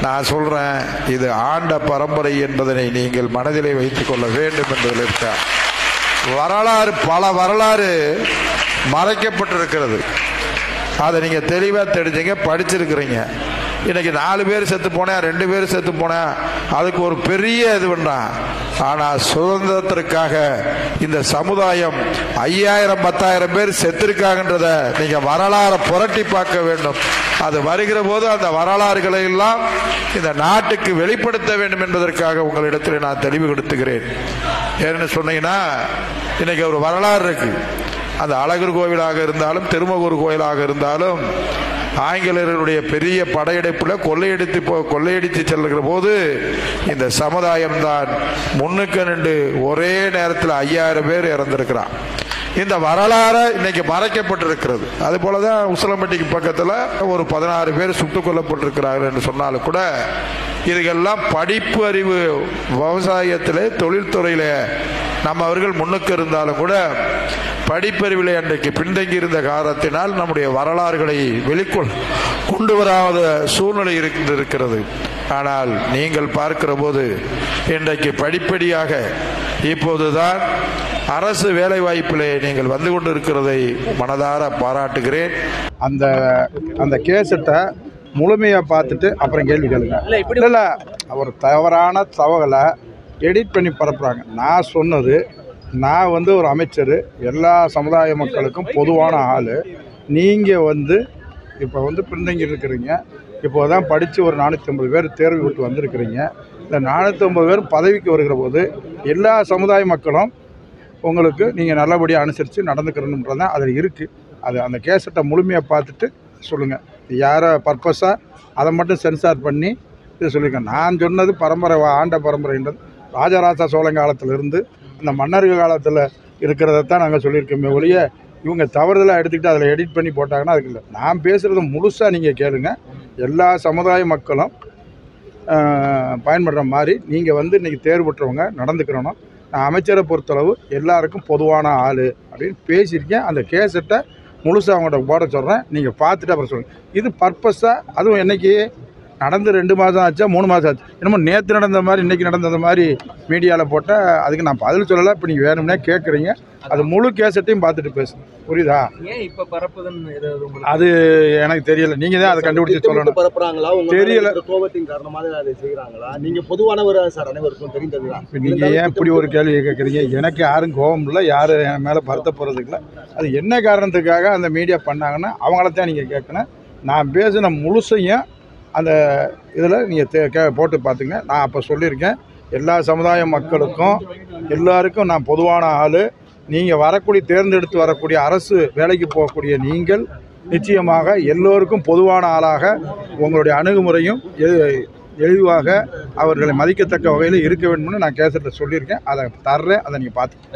நான் சொல்கிறேன், இது ஆண்ட பரம்பரை என்பதனை நீங்கள் மனதிலே வைத்துக் கொள்ள வேண்டும் என்பதில் இருக்க வரலாறு, பல வரலாறு மறைக்கப்பட்டிருக்கிறது. அதை நீங்கள் தெளிவாக தெரிஞ்சுங்க, படிச்சிருக்கிறீங்க. இன்னைக்கு 4 பேர் செத்து போனேன், 2 பேர் செத்து போனேன், அதுக்கு ஒரு பெரிய இது வேண்டாம். ஆனால் சுதந்திரத்திற்காக இந்த சமுதாயம் 5000 10,000 பேர் செத்திருக்காங்கன்றத நீங்கள் வரலாறை புரட்டி பார்க்க வேண்டும். அது வருகிற போது அந்த வரலாறுகளை எல்லாம் இந்த நாட்டுக்கு வெளிப்படுத்த வேண்டும் என்பதற்காக உங்களிடத்தில் நான் தெளிவுபடுத்துகிறேன். ஏன்னு சொன்னீங்கன்னா, இன்னைக்கு ஒரு வரலாறு இருக்கு. அந்த அழகர் கோவிலாக இருந்தாலும் திருமகூர் கோயிலாக இருந்தாலும் ஆங்கிலேயர்களுடைய பெரிய படையெடுப்பில் கொள்ளையடித்து செல்லுகிற போது இந்த சமுதாயம் தான் முன்னுக்கு நின்று ஒரே நேரத்தில் 5000 பேர் இறந்திருக்கிறான். இந்த வரலாறு இன்னைக்கு மறைக்கப்பட்டிருக்கிறது. அது போலதான் உசிலம்பட்டிக்கு பக்கத்தில் ஒரு 16 பேர் சுட்டுக் கொல்லப்பட்டிருக்கிறார்கள் என்று சொன்னாலும் கூட இதுக்கெல்லாம் படிப்பு அறிவு, விவசாயத்தில், தொழில்துறையில நம்ம அவர்கள் முன்னுக்கு இருந்தாலும் கூட படிப்பறிவிலே அன்றைக்கு பின்தங்கி இருந்த காரணத்தினால் நம்முடைய வரலாறுகளை வெளிக்கொள் கொண்டு வராத சூழ்நிலை இருக்கிறது. ஆனால் நீங்கள் பார்க்கிற போது இன்றைக்கு படிப்படியாக இப்போதுதான் அரசு வேலை வாய்ப்பிலே நீங்கள் வந்து கொண்டு இருக்கிறதை மனதார பாராட்டுகிறேன். அந்த கேசட்டை முழுமையாக பார்த்துட்டு அப்புறம் கேள்வி கேளுங்க. இல்லை, ஒரு தவறான தகவலை எடிட் பண்ணி பரப்புகிறாங்க. நான் சொன்னது, நான் ஒரு அமைச்சர், எல்லா சமுதாய மக்களுக்கும் பொதுவான ஆள். நீங்கள் இப்போ பின்தங்கி இருக்கிறீங்க. இப்போ தான் படித்து ஒரு 450 பேர் தேர்வு விட்டு வந்திருக்கிறீங்க. இந்த 450 பேர் பதவிக்கு வருகிற போது எல்லா சமுதாய மக்களும் உங்களுக்கு நீங்கள் நல்லபடியாக அனுசரித்து நடந்துக்கிறணுன்றது தான் அதில் இருக்குது. அந்த கேசட்டை முழுமையாக பார்த்துட்டு சொல்லுங்கள். யாரை பர்பஸாக அதை மட்டும் சென்சார் பண்ணி இது சொல்லியிருக்கேன். நான் சொன்னது பரம்பரை, ஆண்ட பரம்பரைன்றது ராஜராஜ சோழன் காலத்திலிருந்து அந்த மன்னர்கள் காலத்தில் இருக்கிறதான் நாங்கள் சொல்லியிருக்கோமே ஒழிய இவங்க தவறுதலாக எடுத்துக்கிட்டு அதில் எடிட் பண்ணி போட்டாங்கன்னா அதுக்கு இல்லை. நான் பேசுகிறது முழுசாக நீங்கள் கேளுங்க. எல்லா சமுதாய மக்களும் பயன்படுற மாதிரி நீங்கள் இன்றைக்கி தேர்வு பெற்றவங்க நடந்துக்கிறணும். நான் அமைச்சரை பொறுத்தளவு எல்லாருக்கும் பொதுவான ஆள் அப்படின்னு பேசியிருக்கேன். அந்த கேசட்டை முழுசாக அவங்கள்ட்ட போட சொல்கிறேன். நீங்கள் பார்த்துட்டு அப்புறம் சொல்லுங்கள். இது பர்பஸாக, அதுவும் என்றைக்கு நடந்து 2 மாதம் ஆச்சா 3 மாதம் ஆச்சு, என்னமோ நேற்று நடந்த மாதிரி இன்றைக்கி நடந்த மாதிரி மீடியாவில் போட்டால் அதுக்கு நான் பதில் சொல்லலை. இப்போ நீங்கள் வேணும்னே கேட்குறீங்க. அது முழு கேசட்டையும் பார்த்துட்டு பேசுங்க. புரியுதா? இப்போ பரப்புதுன்னு அது எனக்கு தெரியல. நீங்கள் தான் அதை கண்டுபிடிச்சி சொல்லணும். தெரியல, கோபத்தின் காரணமாக அதை செய்கிறாங்களா? நீங்கள் பொதுவானவர் சார், அனைவருக்கும் தெரிந்தது. நீங்கள் ஏன் இப்படி ஒரு கேள்வி கேட்குறீங்க? எனக்கு யாரும் கோபம் இல்லை, யாரும் என் மேலே வருத்த போகிறதுக்கு இல்லை. அது என்ன காரணத்துக்காக அந்த மீடியா பண்ணாங்கன்னா அவங்களத்தான் நீங்கள் கேட்கணும். நான் பேசின முழுசையும் அந்த இதில் நீங்கள் போட்டு பார்த்துங்க. நான் அப்போ சொல்லியிருக்கேன், எல்லா சமுதாய மக்களுக்கும் எல்லாருக்கும் நான் பொதுவான ஆள். நீங்கள் தேர்ந்தெடுத்து வரக்கூடிய அரசு வேலைக்கு போகக்கூடிய நீங்கள் நிச்சயமாக எல்லோருக்கும் பொதுவான ஆளாக உங்களுடைய அணுகுமுறையும் எளிவாக அவர்களை மதிக்கத்தக்க வகையில் இருக்க வேண்டும்னு நான் கேசட்டில் சொல்லியிருக்கேன். அதை தர்றேன். அதை நீங்கள் பார்த்து